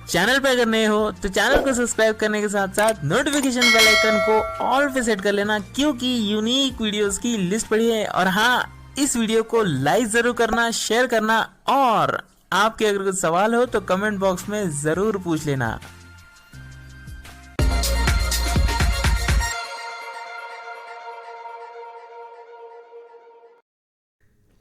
Channel पे अगर नए हो तो चैनल को सब्सक्राइब करने के साथ साथ नोटिफिकेशन बेल आइकन को ऑल पे सेट कर लेना, क्योंकि यूनिक वीडियोस की लिस्ट पड़ी है। और हाँ, इस वीडियो को लाइक जरूर करना, शेयर करना, और आपके अगर कुछ सवाल हो तो कमेंट बॉक्स में जरूर पूछ लेना।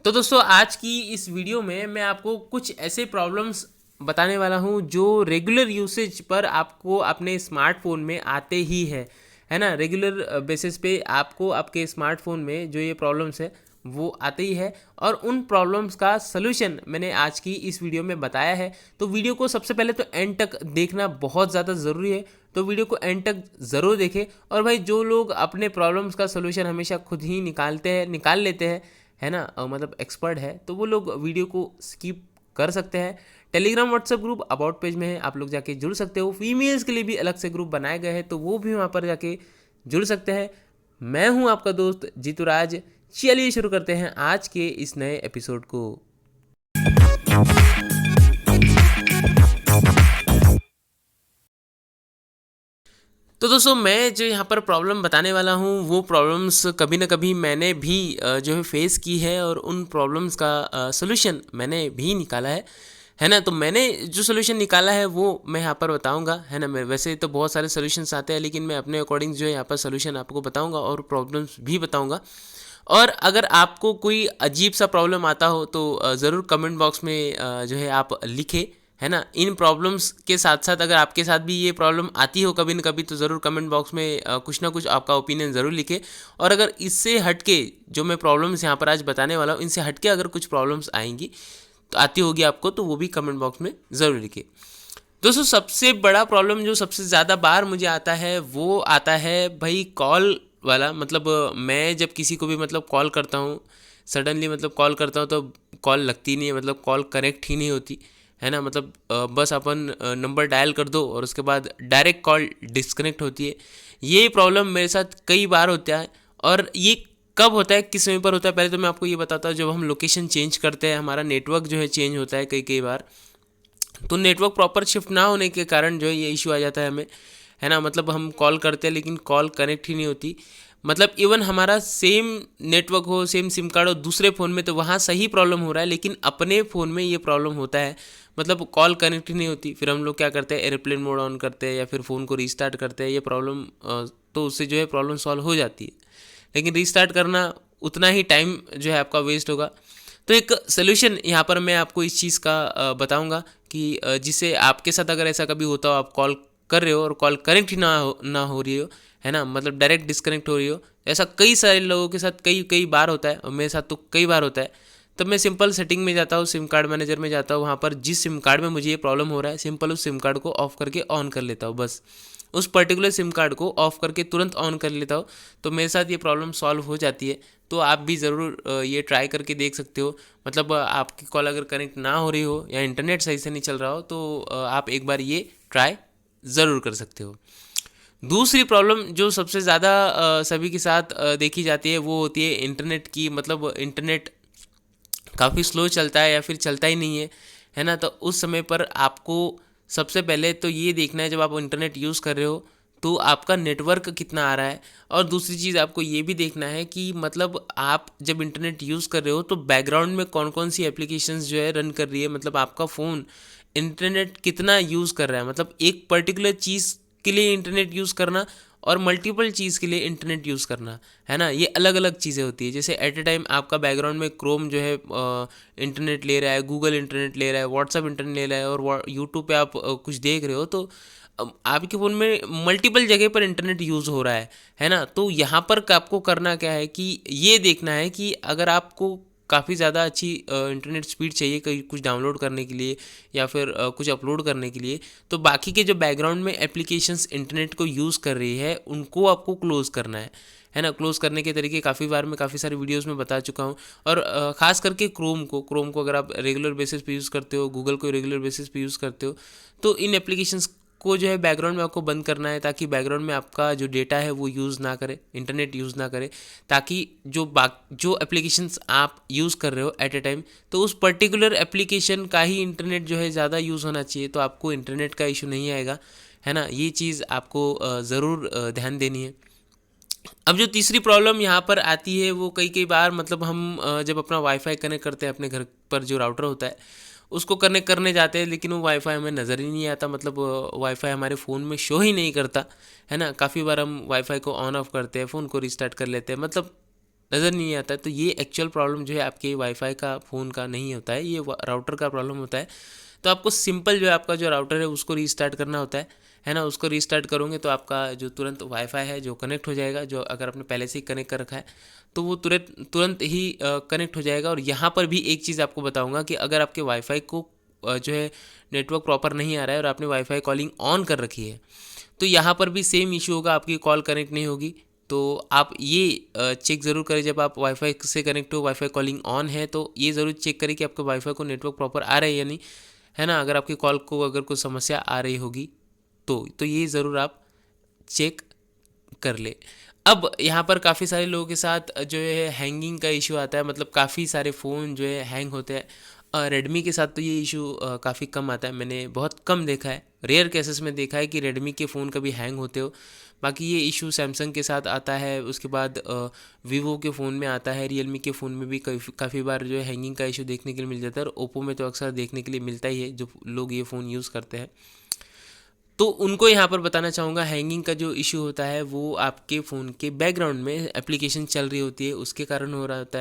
तो दोस्तों, आज की इस वीडियो में मैं आपको कुछ ऐसे प्रॉब्लम्स बताने वाला हूं जो रेगुलर यूसेज पर आपको अपने स्मार्टफोन में आते ही है ना। रेगुलर बेसिस पे आपको आपके स्मार्टफोन में जो ये प्रॉब्लम्स है वो आते ही है, और उन प्रॉब्लम्स का सलूशन मैंने आज की इस वीडियो में बताया है। तो वीडियो को सबसे पहले तो एंड तक देखना बहुत ज़्यादा ज़रूरी है, तो वीडियो को एंड तक ज़रूर देखें। और भाई, जो लोग अपने प्रॉब्लम्स का सलूशन हमेशा खुद ही निकाल लेते हैं, है ना, मतलब एक्सपर्ट है, तो वो लोग वीडियो को स्किप कर सकते हैं। Telegram WhatsApp group about page में है, आप लोग जाके जुड़ सकते हो। फीमेल्स के लिए भी अलग से ग्रुप बनाए गए हैं, तो वो भी वहाँ पर जाके जुड़ सकते हैं। मैं हूँ आपका दोस्त जीतूराज। चलिए शुरू करते हैं आज के इस नए एपिसोड को। तो दोस्तों, मैं जो यहाँ पर प्रॉब्लम बताने वाला हूँ वो प्रॉब्लम्स कभी ना कभी मैंने भी जो है फेस की है, और उन प्रॉब्लम्स का सॉल्यूशन मैंने भी निकाला है ना। तो मैंने जो सॉल्यूशन निकाला है वो मैं यहाँ पर बताऊँगा, है ना। मैं वैसे तो बहुत सारे सॉल्यूशंस आते हैं, लेकिन मैं अपने अकॉर्डिंग जो है यहाँ पर सॉल्यूशन आपको बताऊँगा और प्रॉब्लम्स भी बताऊँगा। और अगर आपको कोई अजीब सा प्रॉब्लम आता हो तो ज़रूर कमेंट बॉक्स में जो है आप लिखें, है ना। इन प्रॉब्लम्स के साथ साथ अगर आपके साथ भी ये प्रॉब्लम आती हो कभी न कभी, तो ज़रूर कमेंट बॉक्स में कुछ ना कुछ आपका ओपिनियन ज़रूर लिखें। और अगर इससे हटके जो मैं प्रॉब्लम्स यहाँ पर आज बताने वाला हूँ, इनसे हटके अगर कुछ प्रॉब्लम्स आएंगी तो आती होगी आपको, तो वो भी कमेंट बॉक्स में ज़रूर लिखें। दोस्तों, सबसे बड़ा प्रॉब्लम जो सबसे ज़्यादा बार मुझे आता है वो आता है भाई कॉल वाला। मतलब मैं जब किसी को भी मतलब कॉल करता हूँ, सडनली मतलब कॉल करता हूँ, तो कॉल लगती नहीं है, मतलब कॉल कनेक्ट ही नहीं होती, है ना। मतलब बस अपन नंबर डायल कर दो और उसके बाद डायरेक्ट कॉल डिस्कनेक्ट होती है। ये प्रॉब्लम मेरे साथ कई बार होता है। और ये कब होता है, किस समय पर होता है, पहले तो मैं आपको ये बताता हूँ। जब हम लोकेशन चेंज करते हैं, हमारा नेटवर्क जो है चेंज होता है कई कई बार, तो नेटवर्क प्रॉपर शिफ्ट ना होने के कारण जो है ये इशू आ जाता है हमें, है ना। मतलब हम कॉल करते हैं लेकिन कॉल कनेक्ट ही नहीं होती। मतलब इवन हमारा सेम नेटवर्क हो, सेम सिम कार्ड हो दूसरे फ़ोन में, तो वहाँ सही प्रॉब्लम हो रहा है, लेकिन अपने फ़ोन में ये प्रॉब्लम होता है। मतलब कॉल कनेक्ट ही नहीं होती। फिर हम लोग क्या करते हैं, एयरप्लेन मोड ऑन करते हैं या फिर फ़ोन को रीस्टार्ट करते हैं। ये प्रॉब्लम तो उससे जो है प्रॉब्लम सॉल्व हो जाती है, लेकिन रीस्टार्ट करना उतना ही टाइम जो है आपका वेस्ट होगा। तो एक सोल्यूशन यहाँ पर मैं आपको इस चीज़ का बताऊँगा कि जिससे आपके साथ अगर ऐसा कभी होता हो, आप कॉल कर रहे हो और कॉल कनेक्ट ही ना हो रही हो, है ना, मतलब डायरेक्ट डिस्कनेक्ट हो रही हो। ऐसा कई सारे लोगों के साथ कई कई बार होता है, और मेरे साथ तो कई बार होता है। तब मैं सिंपल सेटिंग में जाता हूँ, सिम कार्ड मैनेजर में जाता हूँ, वहाँ पर जिस सिम कार्ड में मुझे ये प्रॉब्लम हो रहा है, सिंपल उस सिम कार्ड को ऑफ करके ऑन कर लेता हूँ। बस उस पर्टिकुलर सिम कार्ड को ऑफ करके तुरंत ऑन कर लेता हूँ, तो मेरे साथ ये प्रॉब्लम सॉल्व हो जाती है। तो आप भी ज़रूर ये ट्राई करके देख सकते हो। मतलब आपकी कॉल अगर कनेक्ट ना हो रही हो या इंटरनेट सही से नहीं चल रहा हो, तो आप एक बार ये ट्राई ज़रूर कर सकते हो। दूसरी प्रॉब्लम जो सबसे ज़्यादा सभी के साथ देखी जाती है वो होती है इंटरनेट की। मतलब इंटरनेट काफ़ी स्लो चलता है या फिर चलता ही नहीं है ना। तो उस समय पर आपको सबसे पहले तो ये देखना है, जब आप इंटरनेट यूज़ कर रहे हो तो आपका नेटवर्क कितना आ रहा है। और दूसरी चीज़ आपको ये भी देखना है कि मतलब आप जब इंटरनेट यूज़ कर रहे हो तो बैकग्राउंड में कौन कौन सी एप्लीकेशंस जो है रन कर रही है। मतलब आपका फ़ोन इंटरनेट कितना यूज़ कर रहा है। मतलब एक पर्टिकुलर चीज़ के लिए इंटरनेट यूज़ करना और मल्टीपल चीज़ के लिए इंटरनेट यूज़ करना, है ना, ये अलग अलग चीज़ें होती है। जैसे एट ए टाइम आपका बैकग्राउंड में क्रोम जो है इंटरनेट ले रहा है, गूगल इंटरनेट ले रहा है, व्हाट्सअप इंटरनेट ले रहा है, और यूट्यूब पे आप कुछ देख रहे हो, तो आपके फ़ोन में मल्टीपल जगह पर इंटरनेट यूज़ हो रहा है ना। तो यहाँ पर आपको करना क्या है कि ये देखना है कि अगर आपको काफ़ी ज़्यादा अच्छी इंटरनेट स्पीड चाहिए कहीं कुछ डाउनलोड करने के लिए या फिर कुछ अपलोड करने के लिए, तो बाकी के जो बैकग्राउंड में एप्लीकेशंस इंटरनेट को यूज़ कर रही है उनको आपको क्लोज़ करना है ना। क्लोज़ करने के तरीके काफ़ी बार मैं काफ़ी सारे वीडियोस में बता चुका हूँ। और ख़ास करके क्रोम को अगर आप रेगुलर बेसिस पे यूज़ करते हो, गूगल को रेगुलर बेसिस पे यूज़ करते हो, तो इन एप्लीकेशंस आपको जो है बैकग्राउंड में आपको बंद करना है, ताकि बैकग्राउंड में आपका जो डेटा है वो यूज़ ना करे, इंटरनेट यूज़ ना करे, ताकि जो एप्लीकेशंस आप यूज़ कर रहे हो एट ए टाइम, तो उस पर्टिकुलर एप्लीकेशन का ही इंटरनेट जो है ज़्यादा यूज़ होना चाहिए, तो आपको इंटरनेट का इशू नहीं आएगा, है ना। ये चीज़ आपको ज़रूर ध्यान देनी है। अब जो तीसरी प्रॉब्लम यहाँ पर आती है वो कई कई बार मतलब हम जब अपना वाईफाई कनेक्ट करते हैं अपने घर पर, जो राउटर होता है उसको कनेक्ट करने जाते हैं, लेकिन वो वाईफाई हमें नज़र ही नहीं आता, मतलब वाईफाई हमारे फ़ोन में शो ही नहीं करता, है ना। काफ़ी बार हम वाईफाई को ऑन ऑफ करते हैं, फ़ोन को रिस्टार्ट कर लेते हैं, मतलब नज़र नहीं आता। तो ये एक्चुअल प्रॉब्लम जो है आपके वाईफाई का फ़ोन का नहीं होता है, ये राउटर का प्रॉब्लम होता है। तो आपको सिंपल जो है आपका जो राउटर है उसको रीस्टार्ट करना होता है ना। उसको रीस्टार्ट करोगे तो आपका जो तुरंत वाईफाई है जो कनेक्ट हो जाएगा, जो अगर आपने पहले से ही कनेक्ट कर रखा है तो वो तुरंत ही कनेक्ट हो जाएगा। और यहाँ पर भी एक चीज़ आपको बताऊँगा कि अगर आपके वाईफाई को जो है नेटवर्क प्रॉपर नहीं आ रहा है और आपने वाईफाई कॉलिंग ऑन कर रखी है, तो यहाँ पर भी सेम इशू होगा, आपकी कॉल कनेक्ट नहीं होगी। तो आप ये चेक ज़रूर करें, जब आप वाईफाई से कनेक्ट हो, वाईफाई कॉलिंग ऑन है, तो ये ज़रूर चेक करें कि आपके वाईफाई को नेटवर्क प्रॉपर आ रहा है या नहीं, है ना। अगर आपकी कॉल को अगर कोई समस्या आ रही होगी तो ये ज़रूर आप चेक कर ले। अब यहाँ पर काफ़ी सारे लोगों के साथ जो है हैंगिंग का इशू आता है, मतलब काफ़ी सारे फ़ोन जो है हैंग होते हैं। रेडमी के साथ तो ये इशू काफ़ी कम आता है, मैंने बहुत कम देखा है, रेयर केसेस में देखा है कि रेडमी के फ़ोन कभी हैंग होते हो। बाकी ये इशू सैमसंग के साथ आता है, उसके बाद वीवो के फ़ोन में आता है, रियलमी के फ़ोन में भी काफ़ी बार जो है हैंगिंग का इशू देखने के लिए मिल जाता है, और ओप्पो में तो अक्सर देखने के लिए मिलता ही है, जो लोग ये फ़ोन यूज़ करते हैं। तो उनको यहाँ पर बताना चाहूँगा, हैंगिंग का जो इशू होता है वो आपके फ़ोन के बैकग्राउंड में एप्लीकेशन चल रही होती है उसके कारण हो रहा होता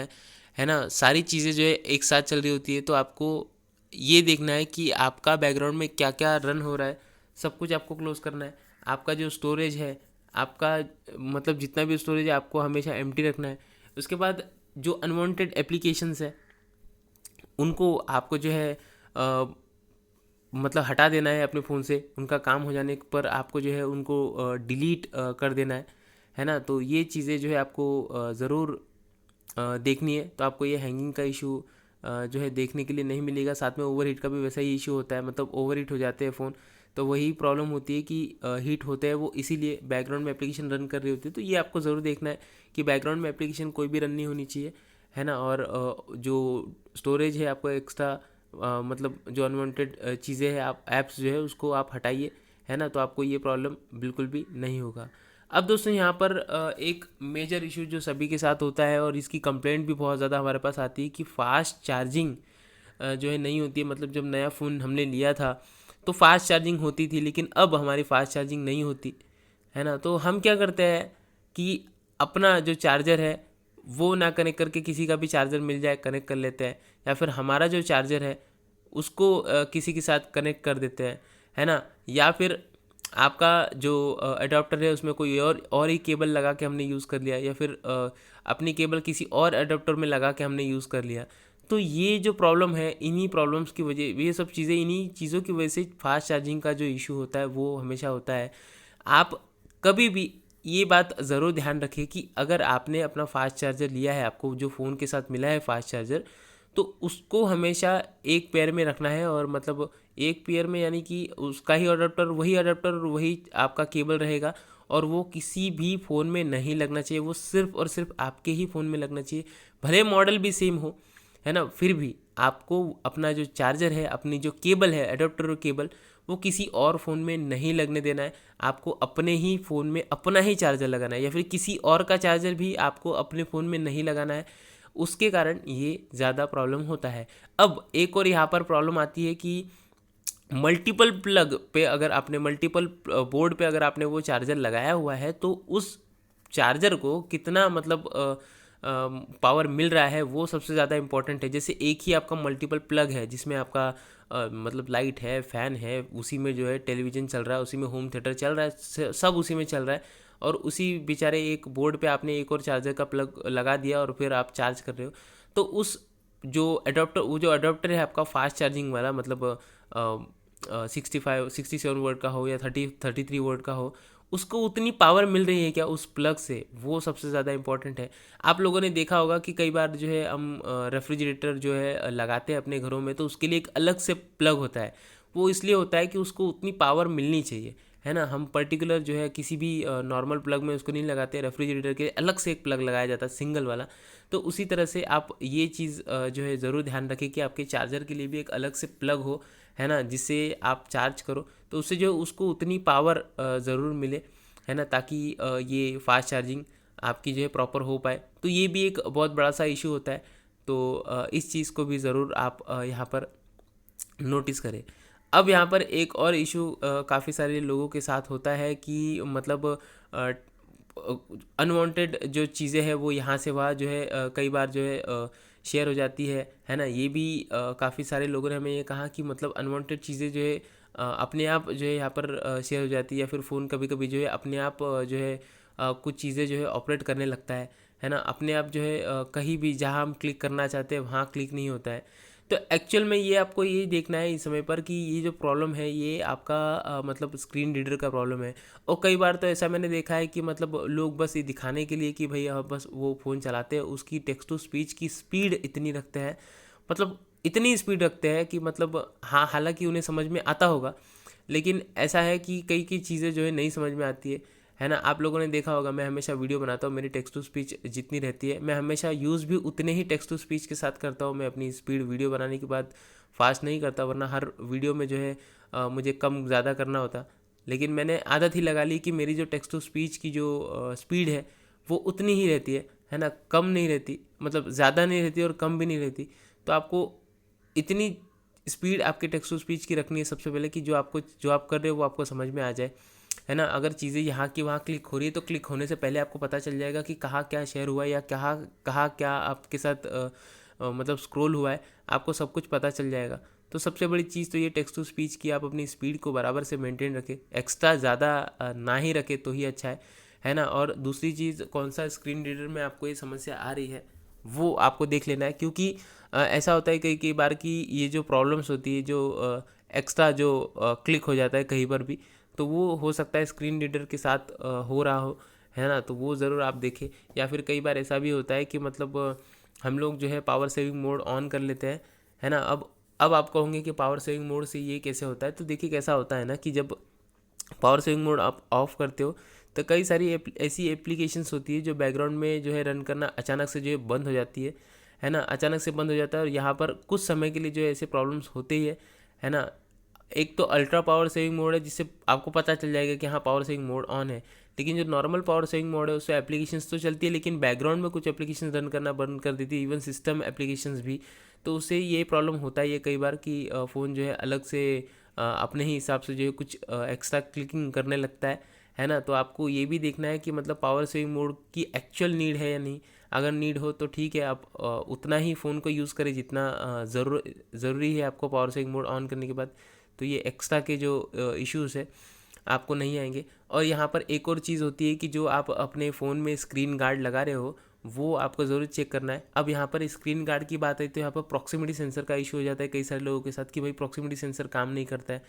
है ना। सारी चीज़ें जो है एक साथ चल रही होती है, तो आपको ये देखना है कि आपका बैकग्राउंड में क्या क्या रन हो रहा है, सब कुछ आपको क्लोज करना है। आपका जो स्टोरेज है, आपका मतलब जितना भी स्टोरेज है आपको हमेशा एम्प्टी रखना है। उसके बाद जो अनवांटेड एप्लीकेशंस है उनको आपको जो है मतलब हटा देना है अपने फ़ोन से, उनका काम हो जाने पर आपको जो है उनको डिलीट कर देना है ना। तो ये चीज़ें जो है आपको ज़रूर देखनी है, तो आपको ये हैंगिंग का इशू जो है देखने के लिए नहीं मिलेगा। साथ में ओवरहीट का भी वैसा ही इशू होता है, मतलब ओवरहीट हो जाते हैं फ़ोन, तो वही प्रॉब्लम होती है कि हीट होते हैं वो, इसीलिए बैकग्राउंड में एप्लीकेशन रन कर रही होती है। तो ये आपको ज़रूर देखना है कि बैकग्राउंड में एप्लीकेशन कोई भी रन नहीं होनी चाहिए, है ना। और जो स्टोरेज है आपको एक्स्ट्रा मतलब जो अनवांटेड चीज़ें हैं, आप ऐप्स जो है उसको आप हटाइए, है ना। तो आपको ये प्रॉब्लम बिल्कुल भी नहीं होगा। अब दोस्तों यहाँ पर एक मेजर इशू जो सभी के साथ होता है, और इसकी कंप्लेंट भी बहुत ज़्यादा हमारे पास आती है, कि फ़ास्ट चार्जिंग जो है नहीं होती है। मतलब जब नया फ़ोन हमने लिया था तो फास्ट चार्जिंग होती थी, लेकिन अब हमारी फास्ट चार्जिंग नहीं होती, है ना। तो हम क्या करते हैं कि अपना जो चार्जर है वो ना कनेक्ट करके किसी का भी चार्जर मिल जाए कनेक्ट कर लेते हैं, या फिर हमारा जो चार्जर है उसको किसी के साथ कनेक्ट कर देते हैं, है ना। या फिर आपका जो अडोप्टर है उसमें कोई और ही केबल लगा के हमने यूज़ कर लिया, या फिर अपनी केबल किसी और अडोप्टर में लगा के हमने यूज़ कर लिया। तो ये जो प्रॉब्लम है, इन्हीं प्रॉब्लम्स की वजह, ये सब चीज़ें इन्हीं चीज़ों की वजह से फास्ट चार्जिंग का जो इशू होता है वो हमेशा होता है। आप कभी भी ये बात ज़रूर ध्यान रखें कि अगर आपने अपना फास्ट चार्जर लिया है, आपको जो फ़ोन के साथ मिला है फास्ट चार्जर, तो उसको हमेशा एक पेयर में रखना है। और मतलब एक पेयर में यानी कि उसका ही अडेप्टर वही आपका केबल रहेगा, और वो किसी भी फ़ोन में नहीं लगना चाहिए, वो सिर्फ़ और सिर्फ आपके ही फ़ोन में लगना चाहिए। भले मॉडल भी सेम हो, है ना, फिर भी आपको अपना जो चार्जर है, अपनी जो केबल है अडेप्टर और केबल, वो किसी और फ़ोन में नहीं लगने देना है। आपको अपने ही फ़ोन में अपना ही चार्जर लगाना है, या फिर किसी और का चार्जर भी आपको अपने फ़ोन में नहीं लगाना है। उसके कारण ये ज़्यादा प्रॉब्लम होता है। अब एक और यहाँ पर प्रॉब्लम आती है कि मल्टीपल प्लग पे अगर आपने मल्टीपल बोर्ड पे अगर आपने वो चार्जर लगाया हुआ है, तो उस चार्जर को कितना मतलब पावर मिल रहा है वो सबसे ज़्यादा इंपॉर्टेंट है। जैसे एक ही आपका मल्टीपल प्लग है जिसमें आपका मतलब लाइट है, फ़ैन है, उसी में जो है टेलीविज़न चल रहा है, उसी में होम थिएटर चल रहा है, सब उसी में चल रहा है, और उसी बेचारे एक बोर्ड पे आपने एक और चार्जर का प्लग लगा दिया और फिर आप चार्ज कर रहे हो। तो उस जो अडोप्टर है आपका फास्ट चार्जिंग वाला, मतलब 67 वोल्ट का हो या 33 वोल्ट का हो, उसको उतनी पावर मिल रही है क्या उस प्लग से, वो सबसे ज़्यादा इंपॉर्टेंट है। आप लोगों ने देखा होगा कि कई बार जो है हम रेफ्रिजरेटर जो है लगाते हैं अपने घरों में, तो उसके लिए एक अलग से प्लग होता है, वो इसलिए होता है कि उसको उतनी पावर मिलनी चाहिए, है ना। हम पर्टिकुलर जो है किसी भी नॉर्मल प्लग में उसको नहीं लगाते, रेफ्रिजरेटर के अलग से एक प्लग लगाया जाता है सिंगल वाला। तो उसी तरह से आप ये चीज़ जो है ज़रूर ध्यान रखें कि आपके चार्जर के लिए भी एक अलग से प्लग हो, है ना, जिससे आप चार्ज करो तो उससे जो उसको उतनी पावर ज़रूर मिले, है ना, ताकि ये फास्ट चार्जिंग आपकी जो है प्रॉपर हो पाए। तो ये भी एक बहुत बड़ा सा इशू होता है। तो इस चीज़ को भी ज़रूर आप यहाँ पर नोटिस करें। अब यहाँ पर एक और इशू काफ़ी सारे लोगों के साथ होता है कि मतलब अनवांटेड जो चीज़ें हैं वो यहाँ से वहाँ जो है कई बार जो है शेयर हो जाती है ना। ये भी काफ़ी सारे लोगों ने हमें ये कहा कि मतलब अनवांटेड चीज़ें जो है अपने आप जो है यहाँ पर शेयर हो जाती है, या फिर फ़ोन कभी कभी जो है अपने आप जो है कुछ चीज़ें जो है ऑपरेट करने लगता है ना। अपने आप जो है कहीं भी जहाँ हम क्लिक करना चाहते हैं वहाँ क्लिक नहीं होता है। तो एक्चुअल में ये आपको ये देखना है इस समय पर कि ये जो प्रॉब्लम है ये आपका मतलब स्क्रीन रीडर का प्रॉब्लम है। और कई बार तो ऐसा मैंने देखा है कि मतलब लोग बस ये दिखाने के लिए कि भाई बस वो फ़ोन चलाते हैं, उसकी टेक्स्ट टू स्पीच की स्पीड इतनी रखते हैं, मतलब इतनी स्पीड रखते हैं कि मतलब हाँ, हालांकि उन्हें समझ में आता होगा, लेकिन ऐसा है कि कई कई चीज़ें जो है नहीं समझ में आती है ना। आप लोगों ने देखा होगा मैं हमेशा वीडियो बनाता हूँ, मेरी टेक्स्ट टू स्पीच जितनी रहती है मैं हमेशा यूज़ भी उतने ही टेक्स्ट टू स्पीच के साथ करता हूँ। मैं अपनी स्पीड वीडियो बनाने के बाद फास्ट नहीं करता, वरना हर वीडियो में जो है मुझे कम ज़्यादा करना होता। लेकिन मैंने आदत ही लगा ली कि मेरी जो टेक्स्ट टू स्पीच की जो स्पीड है वो उतनी ही रहती है ना, कम नहीं रहती, मतलब ज़्यादा नहीं रहती और कम भी नहीं रहती। तो आपको इतनी स्पीड आपके टेक्स्ट टू स्पीच की रखनी है सबसे पहले कि जो आप कर रहे हो वो आपको समझ में आ जाए, है ना। अगर चीज़ें यहाँ की वहाँ क्लिक हो रही है तो क्लिक होने से पहले आपको पता चल जाएगा कि कहाँ क्या शेयर हुआ है या कहाँ क्या आपके साथ मतलब स्क्रॉल हुआ है, आपको सब कुछ पता चल जाएगा। तो सबसे बड़ी चीज़ तो ये टेक्स्ट टू स्पीच की आप अपनी स्पीड को बराबर से मेंटेन रखें, एक्स्ट्रा ज़्यादा ना ही रखें तो ही अच्छा है ना। और दूसरी चीज़, कौन सा स्क्रीन रीडर में आपको ये समस्या आ रही है वो आपको देख लेना है, क्योंकि ऐसा होता है कई कई बार कि ये जो प्रॉब्लम्स होती है, जो एक्स्ट्रा जो क्लिक हो जाता है कहीं पर भी, तो वो हो सकता है स्क्रीन रीडर के साथ हो रहा हो, है ना। तो वो ज़रूर आप देखें। या फिर कई बार ऐसा भी होता है कि मतलब हम लोग जो है पावर सेविंग मोड ऑन कर लेते हैं, है ना। अब आप कहोगे कि पावर सेविंग मोड से ये कैसे होता है, तो देखिए कैसा होता है ना कि जब पावर सेविंग मोड आप ऑफ करते हो तो कई सारी ऐसी एप्लीकेशंस होती है जो बैकग्राउंड में जो है रन करना अचानक से जो है बंद हो जाती है ना, अचानक से बंद हो जाता है। और यहाँ पर कुछ समय के लिए जो है ऐसे प्रॉब्लम्स होते ही है ना। एक तो अल्ट्रा पावर सेविंग मोड है जिससे आपको पता चल जाएगा कि हाँ पावर सेविंग मोड ऑन है, लेकिन जो नॉर्मल पावर सेविंग मोड है उससे एप्लीकेशंस तो चलती है लेकिन बैकग्राउंड में कुछ एप्लीकेशन रन करना बंद कर देती है, इवन सिस्टम एप्लीकेशंस भी। तो उससे ये प्रॉब्लम होता है ये कई बार कि फ़ोन जो है अलग से अपने ही हिसाब से जो है कुछ एक्स्ट्रा क्लिकिंग करने लगता है ना। तो आपको ये भी देखना है कि मतलब पावर सेविंग मोड की एक्चुअल नीड है या नहीं। अगर नीड हो तो ठीक है, आप उतना ही फ़ोन को यूज़ करें जितना ज़रूरी है आपको पावर सेविंग मोड ऑन करने के बाद। तो ये एक्स्ट्रा के जो इश्यूज़ है आपको नहीं आएंगे। और यहाँ पर एक और चीज़ होती है कि जो आप अपने फ़ोन में स्क्रीन गार्ड लगा रहे हो वो आपको ज़रूर चेक करना है। अब यहाँ पर स्क्रीन गार्ड की बात आई तो यहाँ पर प्रॉक्सिमिटी सेंसर का इशू हो जाता है कई सारे लोगों के साथ कि भाई प्रॉक्सिमिटी सेंसर काम नहीं करता है।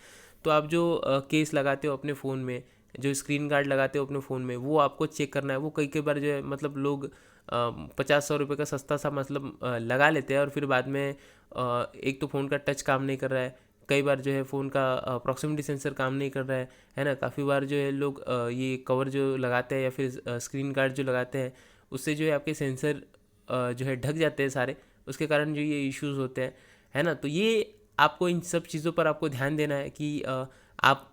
तो आप जो केस लगाते हो अपने फ़ोन में, जो स्क्रीन गार्ड लगाते हो अपने फ़ोन में, वो आपको चेक करना है। वो कई कई बार जो है मतलब लोग 50-100 रुपये का सस्ता सा मतलब लगा लेते हैं और फिर बाद में एक तो फ़ोन का टच काम नहीं कर रहा है, कई बार जो है फ़ोन का प्रॉक्सिमिटी सेंसर काम नहीं कर रहा है ना। काफ़ी बार जो है लोग ये कवर जो लगाते हैं या फिर स्क्रीन गार्ड जो लगाते हैं उससे जो है आपके सेंसर जो है ढक जाते हैं सारे, उसके कारण जो ये इश्यूज़ होते हैं, है ना। तो ये आपको इन सब चीज़ों पर आपको ध्यान देना है कि आप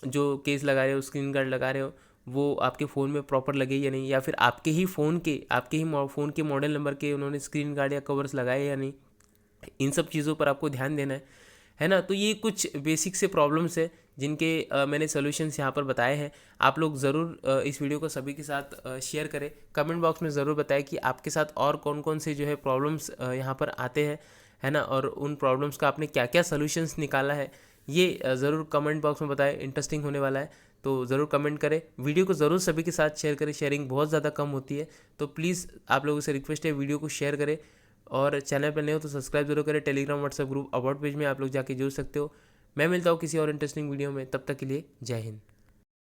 जो केस लगा रहे हो, स्क्रीन गार्ड लगा रहे हो, वो आपके फ़ोन में प्रॉपर लगे या नहीं, या फिर आपके ही फ़ोन के मॉडल नंबर के उन्होंने स्क्रीन गार्ड या कवर्स लगाए या नहीं। इन सब चीज़ों पर आपको ध्यान देना है ना। तो ये कुछ बेसिक से प्रॉब्लम्स है जिनके मैंने सॉल्यूशंस यहाँ पर बताए हैं। आप लोग ज़रूर इस वीडियो को सभी के साथ शेयर करें, कमेंट बॉक्स में ज़रूर बताएं कि आपके साथ और कौन कौन से जो है प्रॉब्लम्स यहाँ पर आते हैं, है ना। और उन प्रॉब्लम्स का आपने क्या क्या सॉल्यूशंस निकाला है ये ज़रूर कमेंट बॉक्स में बताएं, इंटरेस्टिंग होने वाला है। तो ज़रूर कमेंट करें, वीडियो को ज़रूर सभी के साथ शेयर करें, शेयरिंग बहुत ज़्यादा कम होती है। तो प्लीज़ आप लोगों से रिक्वेस्ट है वीडियो को शेयर करें, और चैनल पर नए हो तो सब्सक्राइब जरूर करें। Telegram WhatsApp group about page में आप लोग जाके जुड़ सकते हो। मैं मिलता हूँ किसी और इंटरेस्टिंग वीडियो में, तब तक के लिए जय हिंद।